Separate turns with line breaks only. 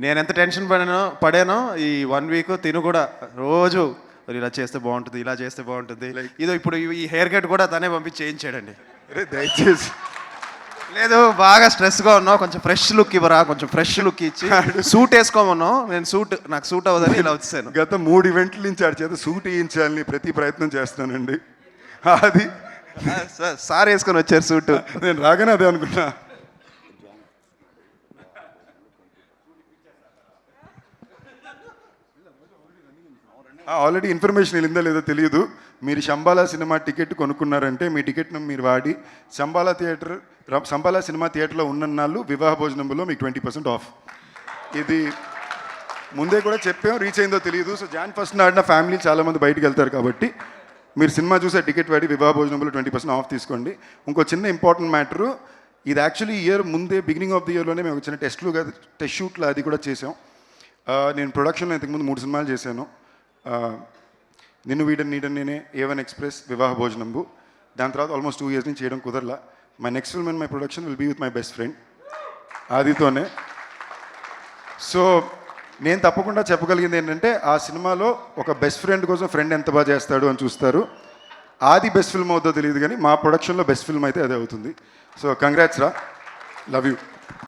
నేను ఎంత టెన్షన్ పడానో ఈ 1 వీక్ తిను కూడా రోజు ఇలా చేస్తే బాగుంటుంది, ఇలా చేస్తే బాగుంటుంది. ఇదో ఇప్పుడు ఈ హెయిర్ కట్ కూడా తనే పంపించి చేయించాడండి.
దయచేసి
లేదు బాగా స్ట్రెస్గా ఉన్నావు, కొంచెం ఫ్రెష్ లుక్ ఇవ్వరా, కొంచెం ఫ్రెష్ లుక్ ఇచ్చి సూట్ వేసుకోమన్నావు. నేను నాకు సూట్ అవ్వదని ఇలా వచ్చాను.
గత 3 ఈవెంట్ల నుంచి ఆడి చేత సూట్ వేయించాలని ప్రతి ప్రయత్నం చేస్తున్నానండి. అది
సార్ వేసుకొని వచ్చారు సూట్.
నేను రాగానే అదే అనుకున్నా. ఆల్రెడీ ఇన్ఫర్మేషన్ వెళ్ళిందో లేదో తెలియదు. మీరు శంబాలా సినిమా టికెట్ కొనుక్కున్నారంటే మీ టికెట్ను మీరు వాడి శంబాలా సినిమా థియేటర్లో ఉన్నన్నాళ్ళు వివాహ భోజనంలో మీకు 20% ఆఫ్. ఇది ముందే కూడా చెప్పాం, రీచ్ అయిందో తెలియదు. సో Jan 1st ఆడిన ఫ్యామిలీ చాలామంది బయటికి వెళ్తారు కాబట్టి మీరు సినిమా చూసే టికెట్ వాడి వివాహ భోజనంలో 20% ఆఫ్ తీసుకోండి. ఇంకో చిన్న ఇంపార్టెంట్ మ్యాటరు, ఇది యాక్చువల్లీ ఇయర్ ముందే బిగినింగ్ ఆఫ్ ది ఇయర్లోనే మేము చిన్న టెస్ట్ షూట్లు అది కూడా చేసాం. నేను ప్రొడక్షన్లో ఇంతకుముందు 3 సినిమాలు చేశాను. నిన్ను వీడని నీడని నేనే, A1 ఎక్స్ప్రెస్, వివాహ భోజనంబు. దాని తర్వాత ఆల్మోస్ట్ 2 years నుంచి చేయడం కుదరలా. My next film and my production will be with my best friend ఆదితోనే. సో నేను తప్పకుండా చెప్పగలిగింది ఏంటంటే ఆ సినిమాలో ఒక బెస్ట్ ఫ్రెండ్ కోసం ఫ్రెండ్ ఎంత బాగా చేస్తాడు అని చూస్తారు. ఆది బెస్ట్ ఫిల్మ్ అవుతుందో తెలియదు కానీ మా ప్రొడక్షన్లో బెస్ట్ ఫిల్మ్ అయితే అదే అవుతుంది. సో కంగ్రాట్స్ రా, లవ్ యూ.